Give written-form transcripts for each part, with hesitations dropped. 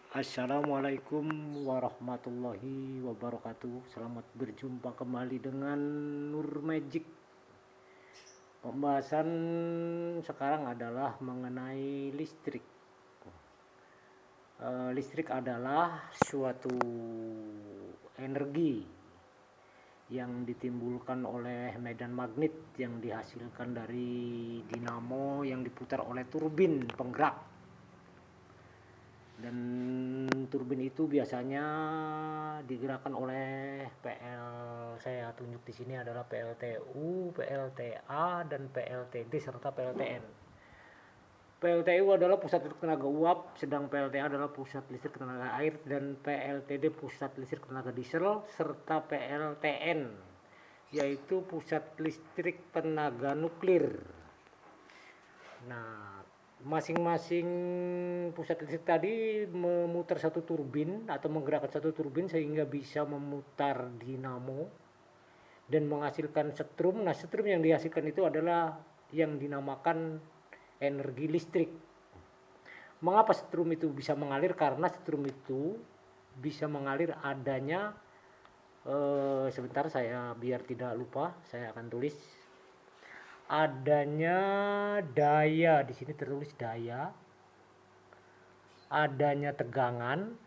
Assalamualaikum warahmatullahi wabarakatuh. Selamat berjumpa kembali dengan Nur Magic. Pembahasan sekarang adalah mengenai listrik. Listrik adalah suatu energi yang ditimbulkan oleh medan magnet yang dihasilkan dari dinamo yang diputar oleh turbin penggerak. Dan turbin itu biasanya digerakkan oleh saya tunjuk di sini adalah PLTU, PLTA dan PLTD serta PLTN. PLTU adalah pusat listrik tenaga uap, sedang PLTA adalah pusat listrik tenaga air, dan PLTD pusat listrik tenaga diesel, serta PLTN yaitu pusat listrik tenaga nuklir. Nah, masing-masing pusat listrik tadi memutar satu turbin atau menggerakkan satu turbin sehingga bisa memutar dinamo dan menghasilkan setrum. Nah, setrum yang dihasilkan itu adalah yang dinamakan energi listrik. Mengapa setrum itu bisa mengalir? Karena setrum itu bisa mengalir adanya sebentar, saya biar tidak lupa saya akan tulis adanya daya. Di sini tertulis daya, adanya tegangan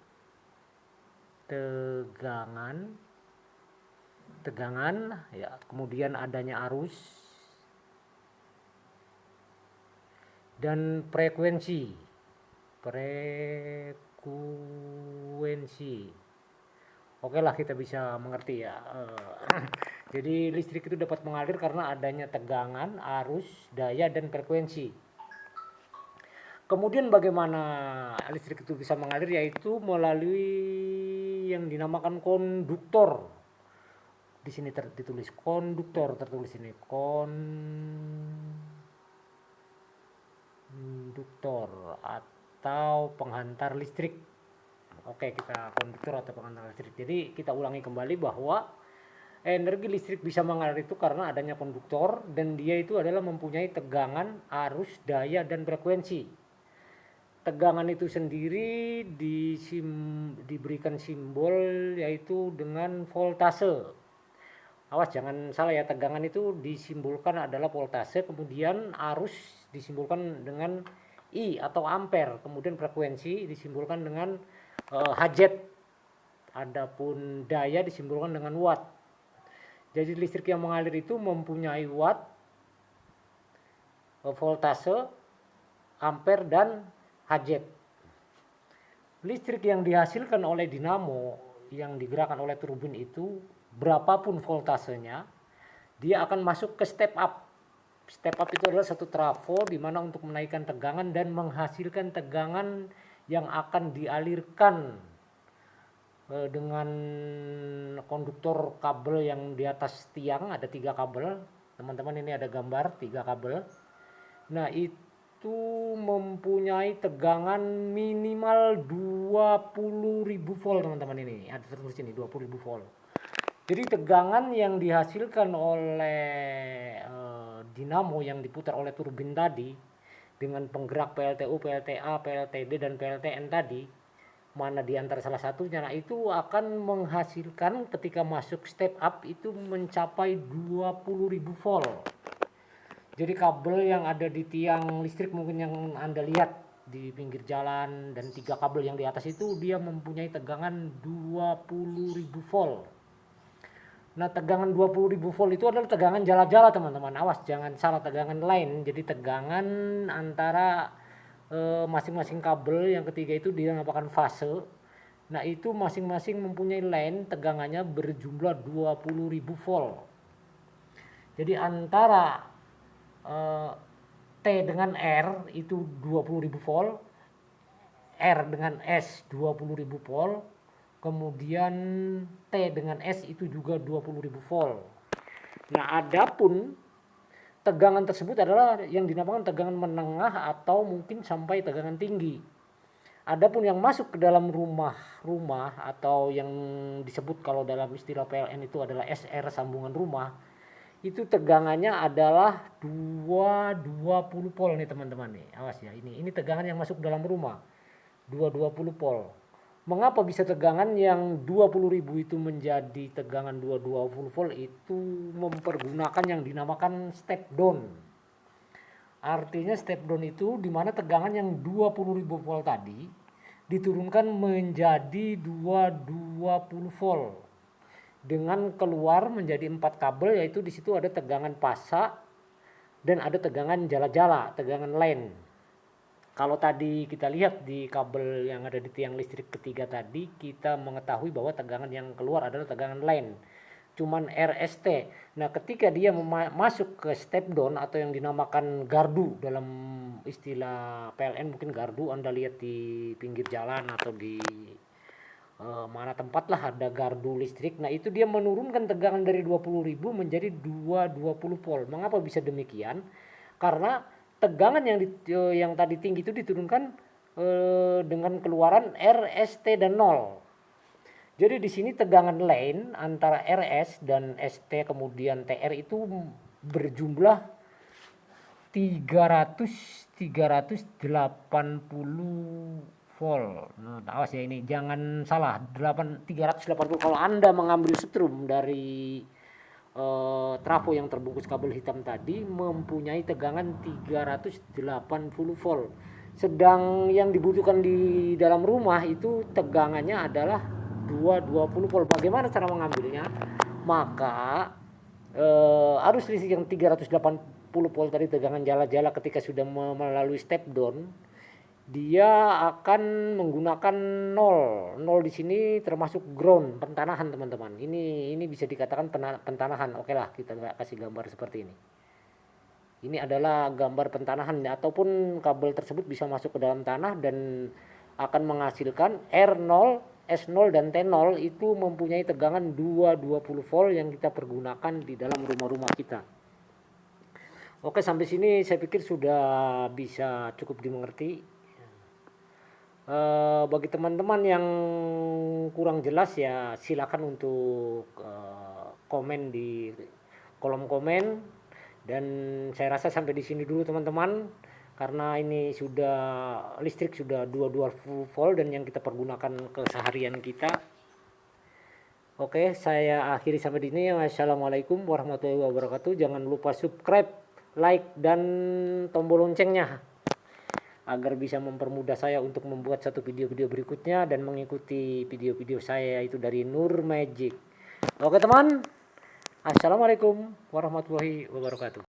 ya, kemudian adanya arus dan frekuensi. Oke lah, kita bisa mengerti ya. Jadi listrik itu dapat mengalir karena adanya tegangan, arus, daya, dan frekuensi. Kemudian bagaimana listrik itu bisa mengalir, yaitu melalui yang dinamakan konduktor. Di sini ditulis konduktor, tertulis ini konduktor atau penghantar listrik. Oke, kita konduktor atau penghantar listrik. Jadi kita ulangi kembali bahwa energi listrik bisa mengalir itu karena adanya konduktor, dan dia itu adalah mempunyai tegangan, arus, daya, dan frekuensi. Tegangan itu sendiri diberikan simbol yaitu dengan voltase. Awas jangan salah ya, tegangan itu disimbolkan adalah voltase, kemudian arus disimbolkan dengan I atau ampere, kemudian frekuensi disimbolkan dengan Hz. Adapun daya disimbolkan dengan watt. Jadi listrik yang mengalir itu mempunyai watt, voltase, ampere, dan Hz. Listrik yang dihasilkan oleh dinamo yang digerakkan oleh turbin itu, berapapun voltasenya, dia akan masuk ke step up. Step up itu adalah satu trafo di mana untuk menaikkan tegangan dan menghasilkan tegangan yang akan dialirkan dengan konduktor kabel yang di atas tiang. Ada 3 kabel, teman-teman, ini ada gambar 3 kabel. Nah, itu mempunyai tegangan minimal 20.000 volt, teman-teman. Ini ada tertulis ini 20.000 volt. Jadi tegangan yang dihasilkan oleh dinamo yang diputar oleh turbin tadi dengan penggerak PLTU, PLTA, PLTD, dan PLTN tadi, mana di antara salah satunya, nah itu akan menghasilkan ketika masuk step up itu mencapai 20.000 volt. Jadi kabel yang ada di tiang listrik mungkin yang Anda lihat di pinggir jalan dan 3 kabel yang di atas itu, dia mempunyai tegangan 20.000 volt. Nah, tegangan 20.000 volt itu adalah tegangan jala-jala, teman-teman. Awas jangan salah tegangan lain. Jadi tegangan antara masing-masing kabel yang ketiga itu dinamakan fase. Nah, itu masing-masing mempunyai line tegangannya berjumlah 20.000 volt. Jadi antara T dengan R itu 20.000 volt, R dengan S 20.000 volt, kemudian T dengan S itu juga 20.000 volt. Nah, adapun tegangan tersebut adalah yang dinamakan tegangan menengah atau mungkin sampai tegangan tinggi. Adapun yang masuk ke dalam rumah atau yang disebut kalau dalam istilah PLN itu adalah SR, sambungan rumah, itu tegangannya adalah 220 volt nih, teman-teman nih. Awas ya, ini tegangan yang masuk ke dalam rumah. 220 volt. Mengapa bisa tegangan yang 20.000 itu menjadi tegangan 220 volt itu mempergunakan yang dinamakan step down. Artinya step down itu di mana tegangan yang 20.000 volt tadi diturunkan menjadi 220 volt dengan keluar menjadi 4 kabel, yaitu di situ ada tegangan pasa dan ada tegangan jala-jala, tegangan line. Kalau tadi kita lihat di kabel yang ada di tiang listrik ketiga tadi, kita mengetahui bahwa tegangan yang keluar adalah tegangan line, cuman RST. Nah, ketika dia masuk ke step down atau yang dinamakan gardu, dalam istilah PLN mungkin gardu Anda lihat di pinggir jalan atau di mana tempat lah ada gardu listrik. Nah, itu dia menurunkan tegangan dari 20.000 menjadi 220 volt. Mengapa bisa demikian? Karena tegangan yang tadi tinggi itu diturunkan dengan keluaran RST dan 0. Jadi di sini tegangan line antara RS dan ST kemudian TR itu berjumlah 380 volt. Nah, awas ya ini jangan salah, 380. Kalau Anda mengambil setrum dari trafo yang terbungkus kabel hitam tadi mempunyai tegangan 380 volt. Sedang yang dibutuhkan di dalam rumah itu tegangannya adalah 220 volt. Bagaimana cara mengambilnya? Maka arus listrik yang 380 volt tadi tegangan jala-jala ketika sudah melalui step down, dia akan menggunakan 0. 0 di sini termasuk ground, pentanahan teman-teman. Ini bisa dikatakan pentanahan. Oke lah, kita kasih gambar seperti ini. Ini adalah gambar pentanahan, ataupun kabel tersebut bisa masuk ke dalam tanah dan akan menghasilkan R0, S0 dan T0 itu mempunyai tegangan 220 volt yang kita pergunakan di dalam rumah-rumah kita. Oke, sampai sini saya pikir sudah bisa cukup dimengerti. Bagi teman-teman yang kurang jelas ya silakan untuk komen di kolom komen, dan saya rasa sampai di sini dulu teman-teman, karena ini sudah listrik sudah 220 volt dan yang kita pergunakan keseharian kita. Oke, saya akhiri sampai di sini. Wassalamualaikum warahmatullahi wabarakatuh. Jangan lupa subscribe, like dan tombol loncengnya agar bisa mempermudah saya untuk membuat satu video-video berikutnya dan mengikuti video-video saya itu dari Nur Magic. Oke teman, assalamualaikum warahmatullahi wabarakatuh.